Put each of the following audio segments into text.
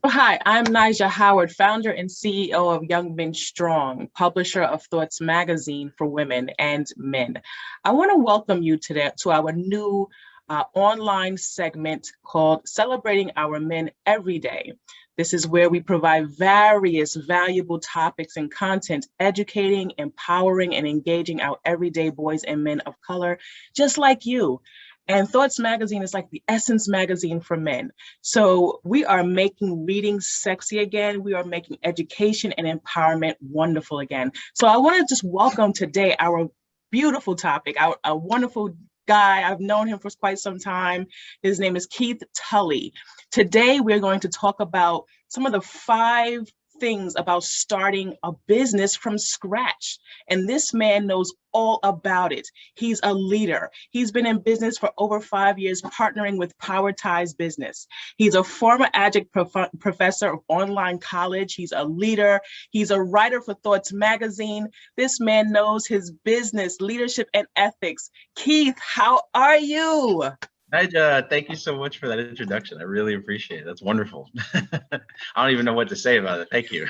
Hi, I'm Nija Howard, founder and CEO of Young Men Strong, publisher of Thoughts Magazine for women and men. I want to welcome you today to our new online segment called Celebrating Our Men Every Day. This is where we provide various valuable topics and content, educating, empowering, and engaging our everyday boys and men of color, just like you. And Thoughts Magazine is like the essence magazine for men. So we are making reading sexy again. We are making education and empowerment wonderful again. So I want to just welcome today our beautiful topic, our wonderful guy. I've known him for quite some time. His name is Keith Tully. Today, we're going to talk about some of the 5 things about starting a business from scratch. And this man knows all about it. He's a leader. He's been in business for over 5 years, partnering with Power Ties Business. He's a former adjunct professor of online college. He's a leader. He's a writer for Thoughts Magazine. This man knows his business, leadership, and ethics. Keith, how are you? Nija, thank you so much for that introduction. I really appreciate it. That's wonderful. I don't even know what to say about it. Thank you.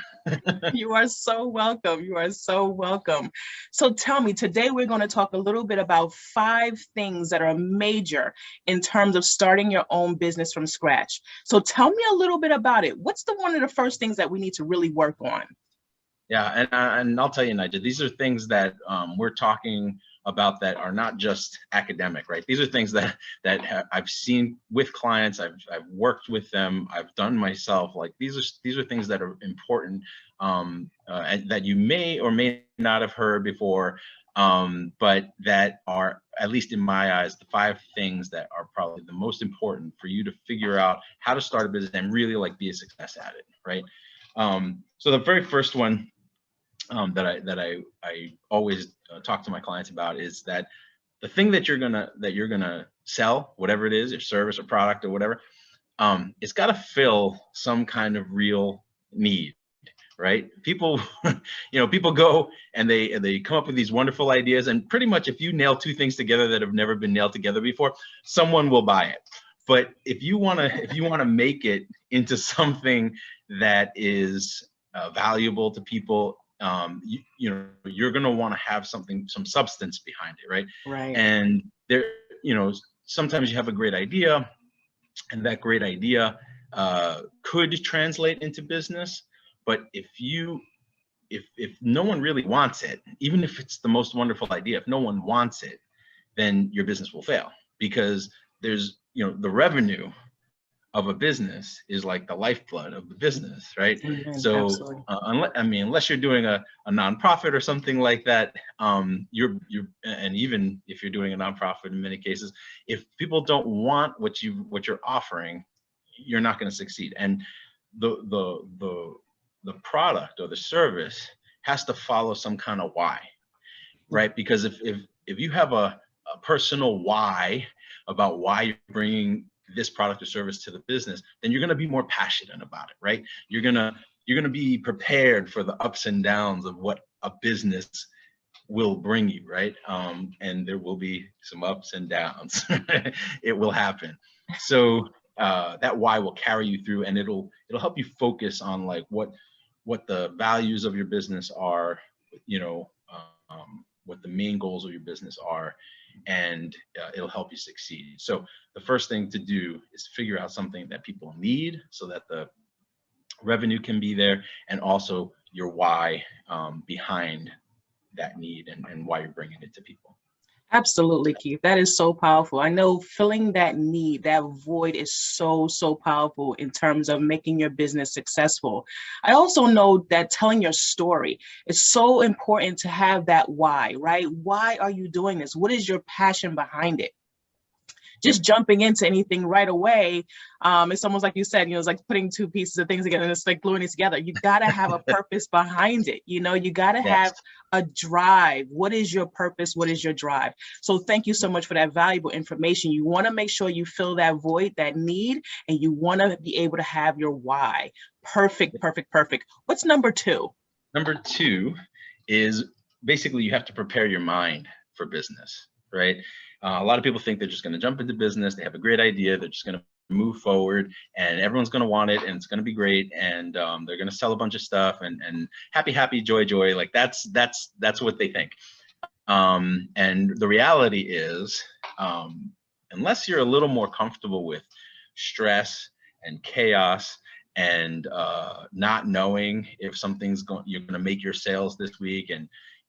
You are so welcome. You are so welcome. So tell me, today we're going to talk a little bit about 5 things that are major in terms of starting your own business from scratch. So tell me a little bit about it. What's one of the first things that we need to really work on? Yeah, and I'll tell you, Nija, these are things that we're talking about that are not just academic, right? These are things that I've seen with clients. I've worked with them. I've done myself. Like these are things that are important and that you may or may not have heard before, but that are, at least in my eyes, the 5 things that are probably the most important for you to figure out how to start a business and really like be a success at it, right? So the very first one that I always talk to my clients about is that the thing that you're gonna sell, whatever it is, your service or product or whatever, it's got to fill some kind of real need, right? People, people go and they come up with these wonderful ideas, and pretty much if you nail 2 things together that have never been nailed together before, someone will buy it. But if you wanna make it into something that is valuable to people, you're going to want to have some substance behind it, right? Right. And there, sometimes you have a great idea, and that great idea could translate into business. But if no one really wants it, even if it's the most wonderful idea, if no one wants it, then your business will fail, because there's, the revenue of a business is like the lifeblood of the business, right? So unless you're doing a nonprofit or something like that, you're and even if you're doing a nonprofit, in many cases, if people don't want what you're offering, you're not going to succeed. And the product or the service has to follow some kind of why, right? Because if you have a personal why about why you're bringing this product or service to the business, then you're going to be more passionate about it, right? You're going to be prepared for the ups and downs of what a business will bring you, right? And there will be some ups and downs. It will happen. So that why will carry you through, and it'll help you focus on like what the values of your business are, what the main goals of your business are, and it'll help you succeed. So the first thing to do is figure out something that people need so that the revenue can be there, and also your why behind that need and why you're bringing it to people. Absolutely, Keith. That is so powerful. I know filling that need, that void is so, so powerful in terms of making your business successful. I also know that telling your story is so important to have that why, right? Why are you doing this? What is your passion behind it? Just jumping into anything right away, it's almost like you said, it's like putting 2 pieces of things together and it's like gluing it together. You got to have a purpose behind it. You got to have a drive. What is your purpose? What is your drive? So thank you so much for that valuable information. You want to make sure you fill that void, that need, and you want to be able to have your why. Perfect, perfect, perfect. What's number 2? Number 2 is basically you have to prepare your mind for business, right? A lot of people think they're just going to jump into business. They have a great idea. They're just going to move forward, and everyone's going to want it, and it's going to be great, and they're going to sell a bunch of stuff, and happy, joy, like that's what they think. And the reality is, unless you're a little more comfortable with stress and chaos and not knowing if you're going to make your sales this week, and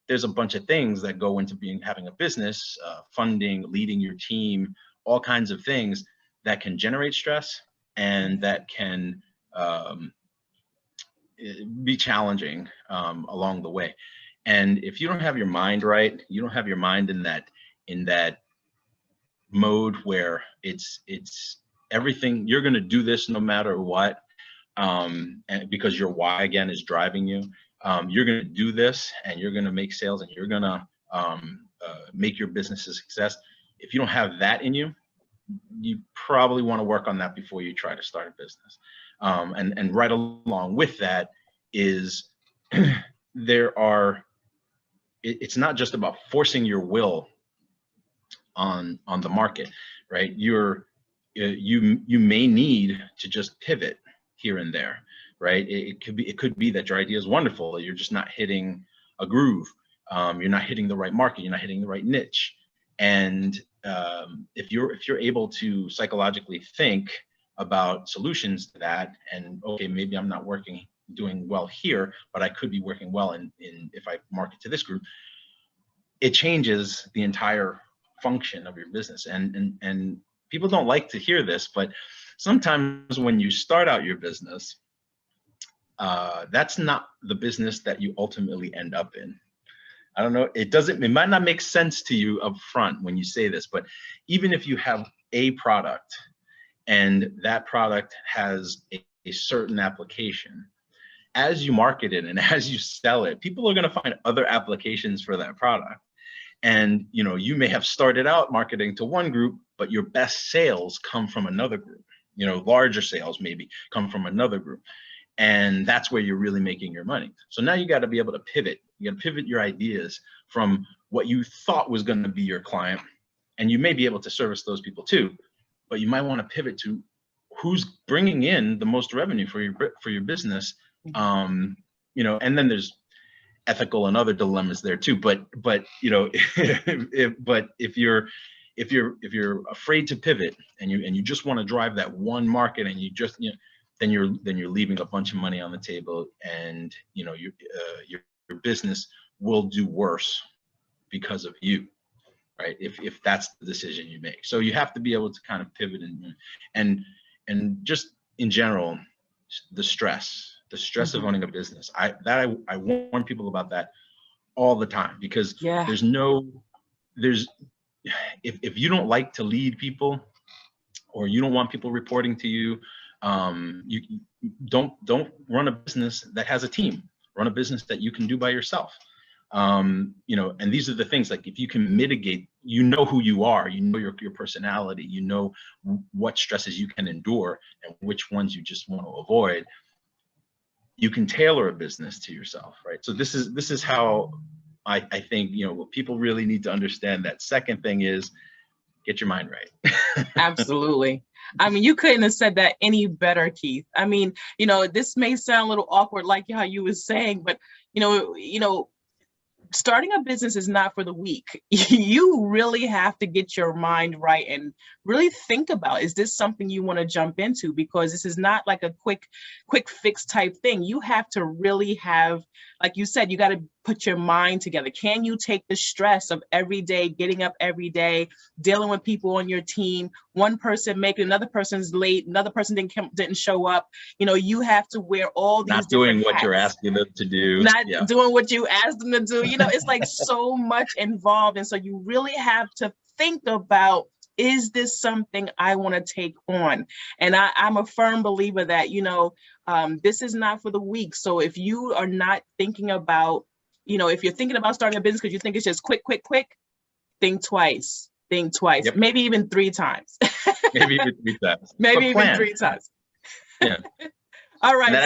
there's a bunch of things that go into having a business, funding, leading your team, all kinds of things that can generate stress and that can be challenging along the way. And if you don't have your mind right, you don't have your mind in that mode where it's everything, you're going to do this no matter what, and because your why again is driving you. You're going to do this, and you're going to make sales, and you're going to make your business a success. If you don't have that in you, you probably want to work on that before you try to start a business. And right along with that is it's not just about forcing your will on the market, right? You may need to just pivot here and there, right? It could be that your idea is wonderful, you're just not hitting a groove. You're not hitting the right market, you're not hitting the right niche. And if you're able to psychologically think about solutions to that, and okay, maybe I'm not doing well here, but I could be working well in if I market to this group, it changes the entire function of your business. And people don't like to hear this, but sometimes when you start out your business, that's not the business that you ultimately end up in. I don't know, it might not make sense to you up front when you say this, but even if you have a product and that product has a certain application, as you market it and as you sell it, people are going to find other applications for that product. And you may have started out marketing to one group, but your best sales come from another group. Larger sales maybe come from another group. And that's where you're really making your money. So now you got to be able to pivot. You got to pivot your ideas from what you thought was going to be your client. And you may be able to service those people too, but you might want to pivot to who's bringing in the most revenue for your business. And then there's ethical and other dilemmas there too. But if you're afraid to pivot and you just want to drive that one market, and you just then you're leaving a bunch of money on the table, and your business will do worse because of you, right? If that's the decision you make. So you have to be able to kind of pivot and just in general, the stress of owning a business. I warn people about that all the time, because if you don't like to lead people, or you don't want people reporting to you, you don't run a business that has a team. Run a business that you can do by yourself. And these are the things, like if you can mitigate, who you are, your personality, what stresses you can endure and which ones you just want to avoid. You can tailor a business to yourself, right? So this is how I think, what people really need to understand. That second thing is get your mind right. Absolutely. I mean, you couldn't have said that any better, Keith. I mean, this may sound a little awkward, like how you were saying, but starting a business is not for the weak. You really have to get your mind right and really think about, is this something you want to jump into? Because this is not like a quick fix type thing. You have to really have, like you said, you got to put your mind together. Can you take the stress of every day, getting up every day, dealing with people on your team, one person making, another person's late, another person didn't show up. You have to wear all these not doing what hats. You're asking them to do, not doing what you asked them to do. It's like so much involved. And so you really have to think about, is this something I want to take on? And I'm a firm believer that, this is not for the weak. So if you are not thinking about, if you're thinking about starting a business because you think it's just quick, think twice. Yep. Maybe even 3 times. Maybe even 3 times. Maybe even 3 times. Yeah. All right. That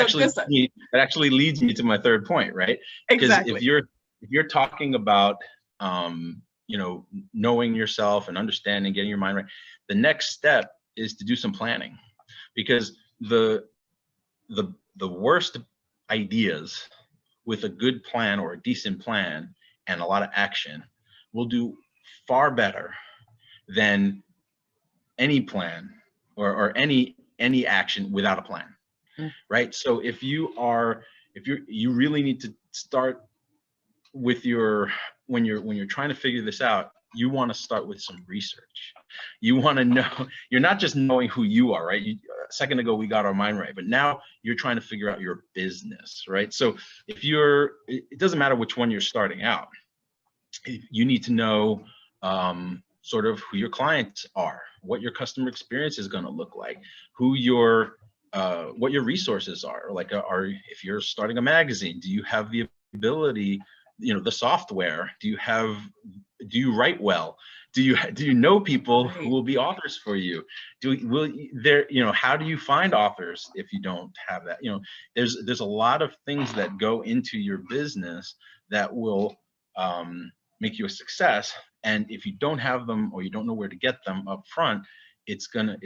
actually leads me to my third point, right? Exactly. Because if you're talking about knowing yourself and understanding, getting your mind right, the next step is to do some planning. because the worst ideas with a good plan or a decent plan and a lot of action will do far better than any plan or any action without a plan. Right? So if you really need to start with when you're trying to figure this out, you want to start with some research. You want to know, you're not just knowing who you are, right? A second ago we got our mind right, but now you're trying to figure out your business, right? So it doesn't matter which one you're starting out. You need to know sort of who your clients are, what your customer experience is going to look like, what your resources are. Like, if you're starting a magazine, do you have the ability, the software? Do you write well? Do you know people who will be authors for you? How do you find authors if you don't have that? There's a lot of things that go into your business that will make you a success. And if you don't have them, or you don't know where to get them up front, it's gonna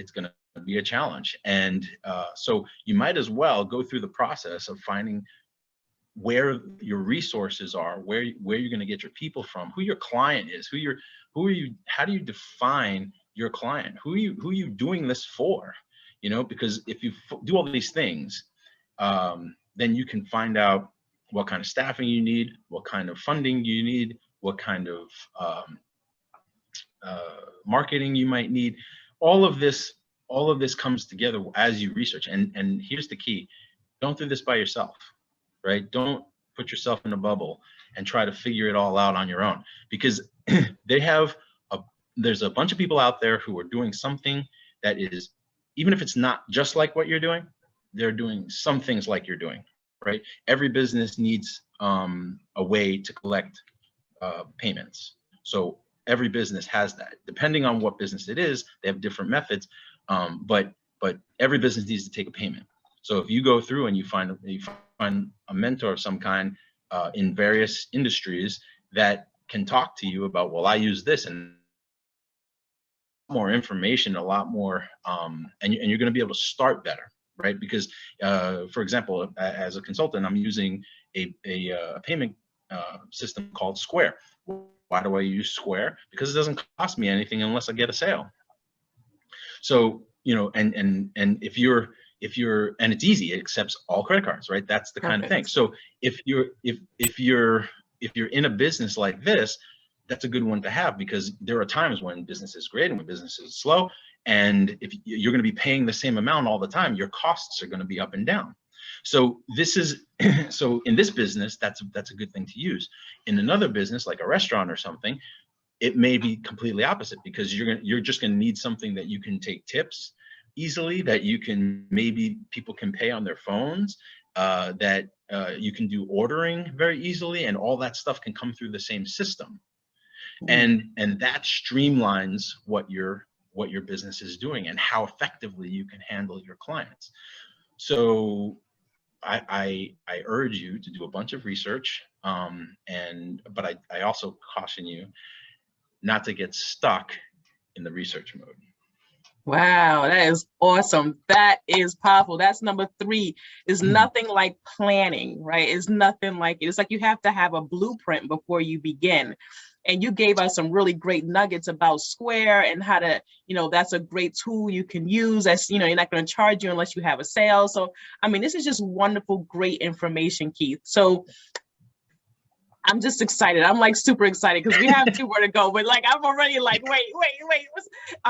be a challenge. And so you might as well go through the process of finding where your resources are, where you're going to get your people from, who your client is, how do you define your client? Who are you doing this for? Because if you do all these things, then you can find out what kind of staffing you need, what kind of funding you need, what kind of marketing you might need. All of this comes together as you research. And here's the key: don't do this by yourself, right? Don't put yourself in a bubble and try to figure it all out on your own, because there's a bunch of people out there who are doing something that is, even if it's not just like what you're doing, they're doing some things like you're doing, right? Every business needs a way to collect payments. So every business has that. Depending on what business it is, they have different methods, but every business needs to take a payment. So if you go through and you find a mentor of some kind in various industries that can talk to you about, well, I use this, and more information, a lot more, and you're going to be able to start better, right? Because, for example, as a consultant, I'm using a payment system called Square. Why do I use Square? Because it doesn't cost me anything unless I get a sale. So, and if you're, and it's easy, it accepts all credit cards, right? That's the kind of thing. So if you're in a business like this, that's a good one to have, because there are times when business is great and when business is slow. And if you're going to be paying the same amount all the time, your costs are going to be up and down. So so in this business, that's a good thing to use. In another business, like a restaurant or something, it may be completely opposite, because you're just going to need something that you can take tips easily, that maybe people can pay on their phones, that you can do ordering very easily, and all that stuff can come through the same system. And that streamlines what your business is doing and how effectively you can handle your clients. So I urge you to do a bunch of research, but I also caution you not to get stuck in the research mode. Wow, that is awesome. That is powerful. That's number 3. Is nothing like planning, right? It's nothing like it. It's like you have to have a blueprint before you begin. And you gave us some really great nuggets about Square and how to, that's a great tool you can use. That's, you're not going to charge you unless you have a sale. So, I mean, this is just wonderful, great information, Keith. So I'm just excited. I'm like super excited because we have 2 more to go, but like, I'm already like, wait.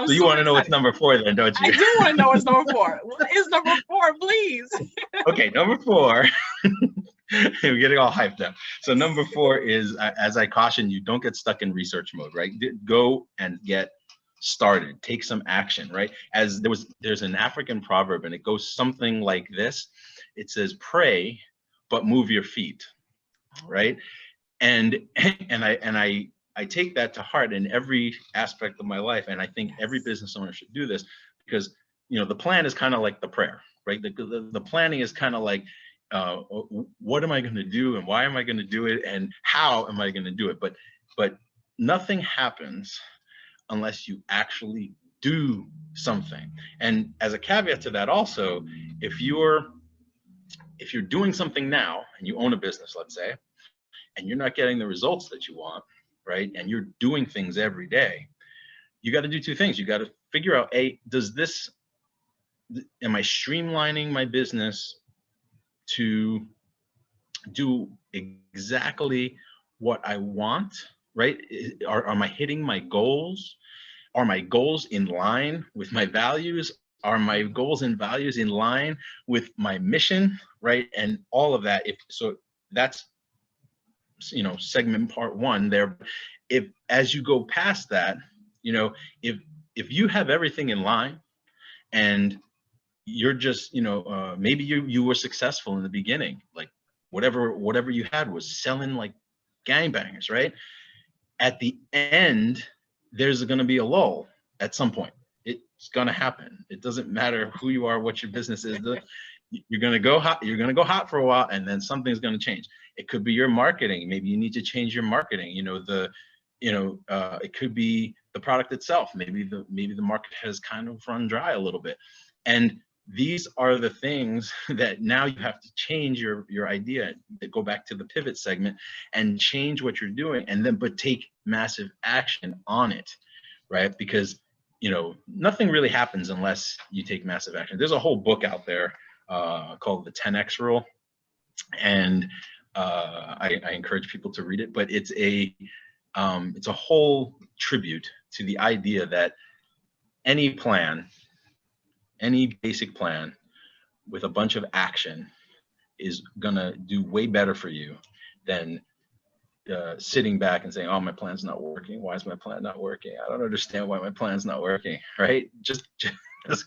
So you want to know what's number 4 then, don't you? I do want to know what's number 4. What is number 4, please? Okay, number 4. We're getting all hyped up. So number 4 is, as I cautioned you, don't get stuck in research mode, right? Go and get started. Take some action, right? As there's an African proverb, and it goes something like this. It says, pray, but move your feet, right? And I take that to heart in every aspect of my life. And I think every business owner should do this, because, the plan is kind of like the prayer, right? The planning is kind of like, what am I going to do, and why am I going to do it, and how am I going to do it? But nothing happens unless you actually do something. And as a caveat to that also, if you're doing something now and you own a business, let's say, and you're not getting the results that you want, right? And you're doing things every day, you got to do two things. You got to figure out, am I streamlining my business to do exactly what I want, right? Am I hitting my goals? Are my goals in line with my values? Are my goals and values in line with my mission, right? And all of that. So that's, segment part one there. If, as you go past that, if you have everything in line and you're just, maybe you were successful in the beginning, like whatever you had was selling like gangbangers, right? At the end, there's going to be a lull at some point. It's going to happen. It doesn't matter who you are, what your business is. You're going to go hot. You're going to go hot for a while, and then something's going to change. It could be your marketing. Maybe you need to change your marketing. It could be the product itself. Maybe the market has kind of run dry a little bit, and these are the things that now you have to change your idea, to go back to the pivot segment and change what you're doing, and then but take massive action on it, right? Because nothing really happens unless you take massive action. There's a whole book out there called the 10X Rule, and I encourage people to read it. But it's a whole tribute to the idea that any basic plan with a bunch of action is gonna do way better for you than sitting back and saying, "Oh, my plan's not working. Why is my plan not working? I don't understand why my plan's not working." Right? Just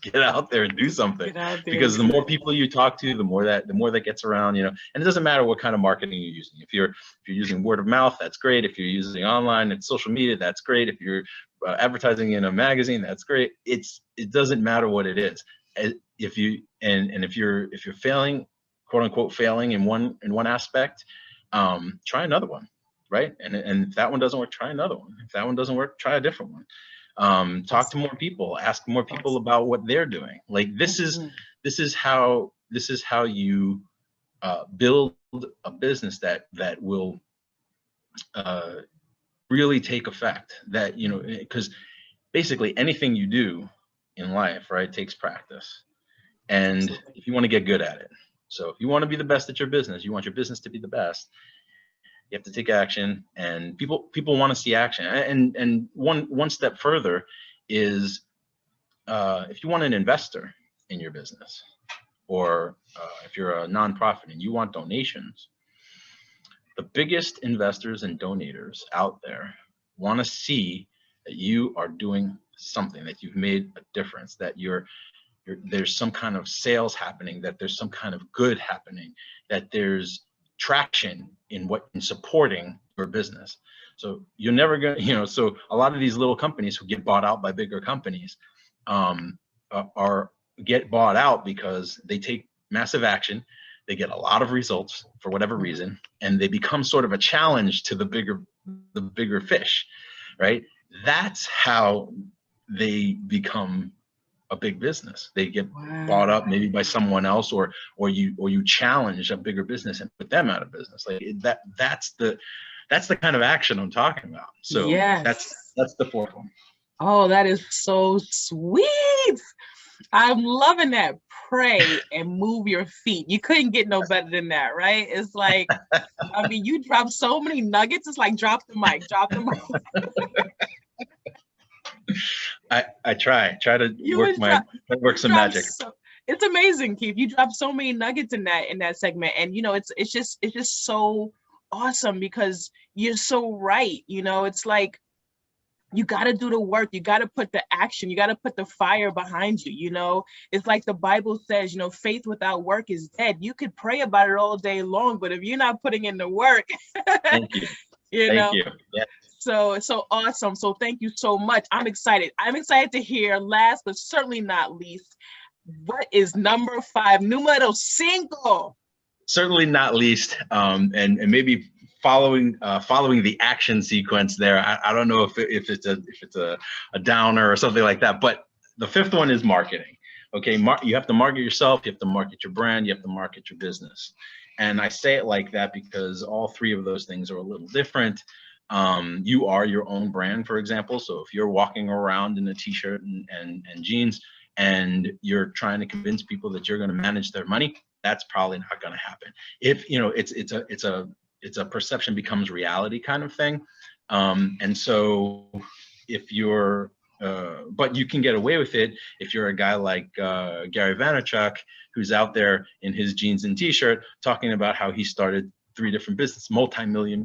get out there and do something. Because the more people you talk to, the more that gets around. And it doesn't matter what kind of marketing you're using. If you're using word of mouth, that's great. If you're using online and social media, that's great. If you're advertising in a magazine, that's great. It doesn't matter what it is. If you're failing, quote unquote, failing in one aspect, try another one, right? And if that one doesn't work, try another one. If that one doesn't work, try a different one. Talk to more people, ask more people about what they're doing. Like this is how you build a business that will really take effect. That because basically anything you do in life, right, takes practice. And if you want to get good at it, so if you want to be the best at your business, you want your business to be the best, you have to take action, and people want to see action. And one step further is if you want an investor in your business, or if you're a nonprofit and you want donations, the biggest investors and donators out there want to see that you are doing something, that you've made a difference, that there's some kind of sales happening, that there's some kind of good happening, that there's traction in supporting your business. So you're never gonna, so a lot of these little companies who get bought out by bigger companies get bought out because they take massive action, they get a lot of results for whatever reason, and they become sort of a challenge to the bigger fish, right? That's how they become a big business. They get bought up maybe by someone else, or you challenge a bigger business and put them out of business. Like that's the kind of action I'm talking about. So yes. That's the fourth one. Oh, that is so sweet. I'm loving that. Pray and move your feet. You couldn't get no better than that, right? It's like, I mean, you drop so many nuggets. It's like drop the mic. I try to work some magic. It's amazing, Keith. You dropped so many nuggets in that segment, and it's just so awesome because you're so right. It's like you got to do the work. You got to put the action. You got to put the fire behind you. It's like the Bible says, faith without work is dead. You could pray about it all day long, but if you're not putting in the work, thank you. Thank you. Yeah. So awesome. So thank you so much. I'm excited to hear, last but certainly not least, what is number 5, numero 5? Certainly not least, and maybe following the action sequence there. I don't know if it's a downer or something like that, but the fifth one is marketing. Okay, you have to market yourself, you have to market your brand, you have to market your business. And I say it like that because all three of those things are a little different. You are your own brand, for example. So if you're walking around in a t-shirt and jeans and you're trying to convince people that you're going to manage their money, that's probably not going to happen. If you know, it's a perception becomes reality kind of thing. And so if you're but you can get away with it if you're a guy like Gary Vaynerchuk, who's out there in his jeans and t-shirt talking about how he started 3 different multi-million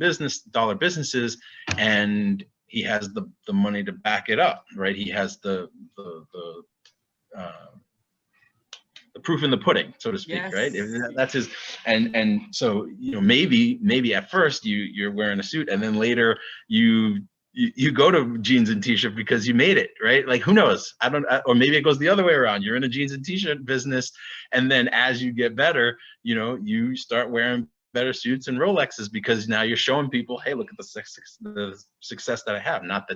dollar businesses, and he has the money to back it up, right? He has the proof in the pudding, so to speak, yes. Right? That's his, and so maybe at first you're wearing a suit, and then later you go to jeans and t-shirt because you made it, right? Like, who knows? Or maybe it goes the other way around. You're in a jeans and t-shirt business, and then as you get better, you start wearing better suits and Rolexes because now you're showing people, hey, look at the success that I have. Not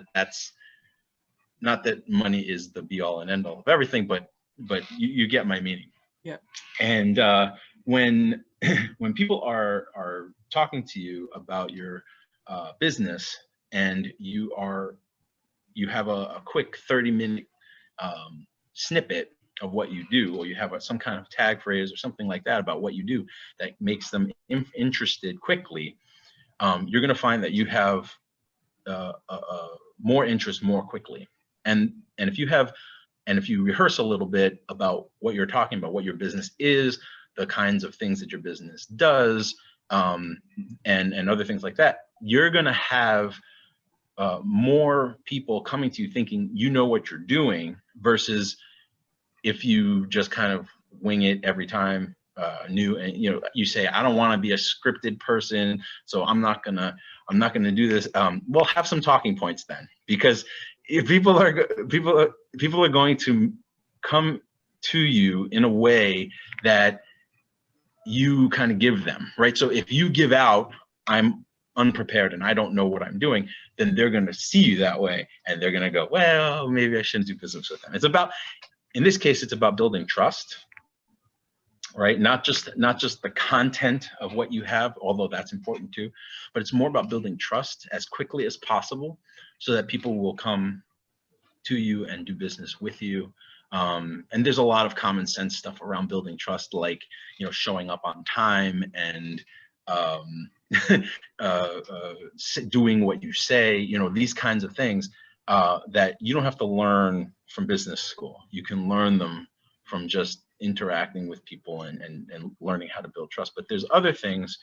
that money is the be all and end all of everything, but you get my meaning. Yeah. And when people are talking to you about your business, and you have a quick 30-minute snippet of what you do, or you have some kind of tag phrase or something like that about what you do that makes them interested quickly, you're going to find that you have more interest more quickly. And if you rehearse a little bit about what you're talking about, what your business is, the kinds of things that your business does, and other things like that, you're going to have more people coming to you thinking you know what you're doing, versus if you just kind of wing it every time, and you say, I don't want to be a scripted person, so I'm not gonna do this. Well, have some talking points then, because if people are going to come to you in a way that you kind of give them, right? So if you give out, I'm unprepared and I don't know what I'm doing, then they're going to see you that way, and they're going to go, well, maybe I shouldn't do business with them. In this case, it's about building trust, right? Not just the content of what you have, although that's important too, but it's more about building trust as quickly as possible so that people will come to you and do business with you. And there's a lot of common sense stuff around building trust, like, showing up on time and doing what you say, these kinds of things that you don't have to learn from business school. You can learn them from just interacting with people and learning how to build trust. But there's other things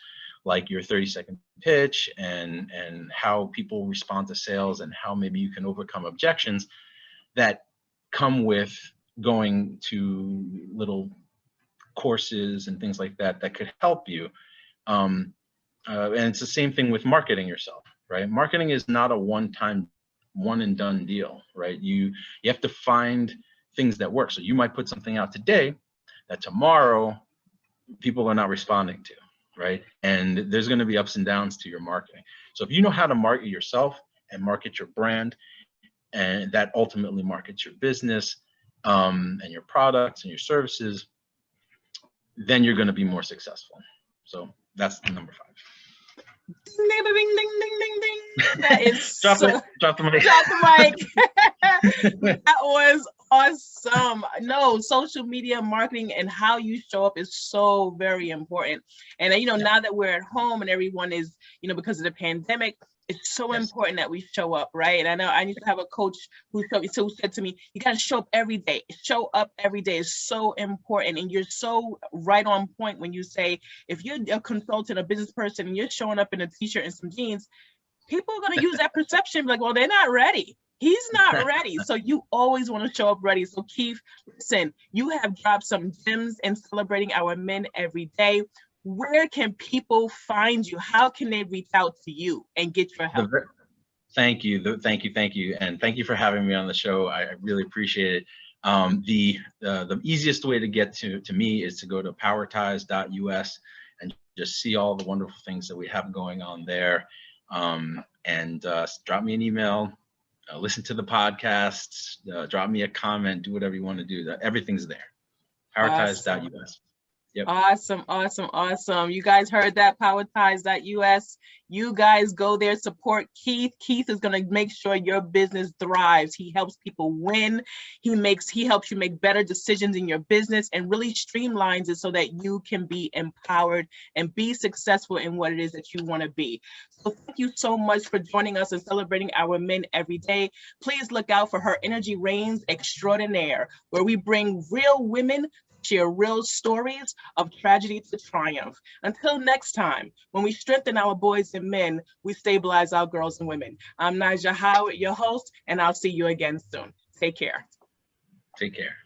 like your 30-second pitch and how people respond to sales, and how maybe you can overcome objections that come with going to little courses and things like that could help you. And it's the same thing with marketing yourself, right? Marketing is not a one and done deal, right? You have to find things that work. So you might put something out today that tomorrow people are not responding to, right? And there's going to be ups and downs to your marketing. So if you know how to market yourself and market your brand, and that ultimately markets your business and your products and your services, then you're going to be more successful. So that's the number 5. Ding, ding, ding, ding, ding, ding, ding. That is drop the mic. Drop the mic. That was awesome. No, social media marketing and how you show up is so very important. And now that we're at home and everyone is, because of the pandemic, it's so important that we show up, right? And I know I used to have a coach who said to me, you got to show up every day. Show up every day is so important. And you're so right on point when you say, if you're a consultant, a business person, and you're showing up in a t-shirt and some jeans, people are going to use that perception, like, well, they're not ready. He's not ready. So you always want to show up ready. So Keith, listen, you have dropped some gems in celebrating our men every day. Where can people find you? How can they reach out to you and get your help? Thank you. Thank you. And thank you for having me on the show. I really appreciate it. The easiest way to get to me is to go to powerties.us and just see all the wonderful things that we have going on there. And drop me an email, listen to the podcasts, drop me a comment, do whatever you want to do. Everything's there. Powerties.us. Yep. Awesome, awesome, awesome. You guys heard that, powerties.us. You guys go there, support Keith. Keith is going to make sure your business thrives. He helps people win. He helps you make better decisions in your business and really streamlines it so that you can be empowered and be successful in what it is that you want to be. So thank you so much for joining us and celebrating our men every day. Please look out for Her Energy Reigns Extraordinaire, where we bring real women share real stories of tragedy to triumph. Until next time, when we strengthen our boys and men, we stabilize our girls and women. I'm Nigel Howard, your host, and I'll see you again soon. Take care. Take care.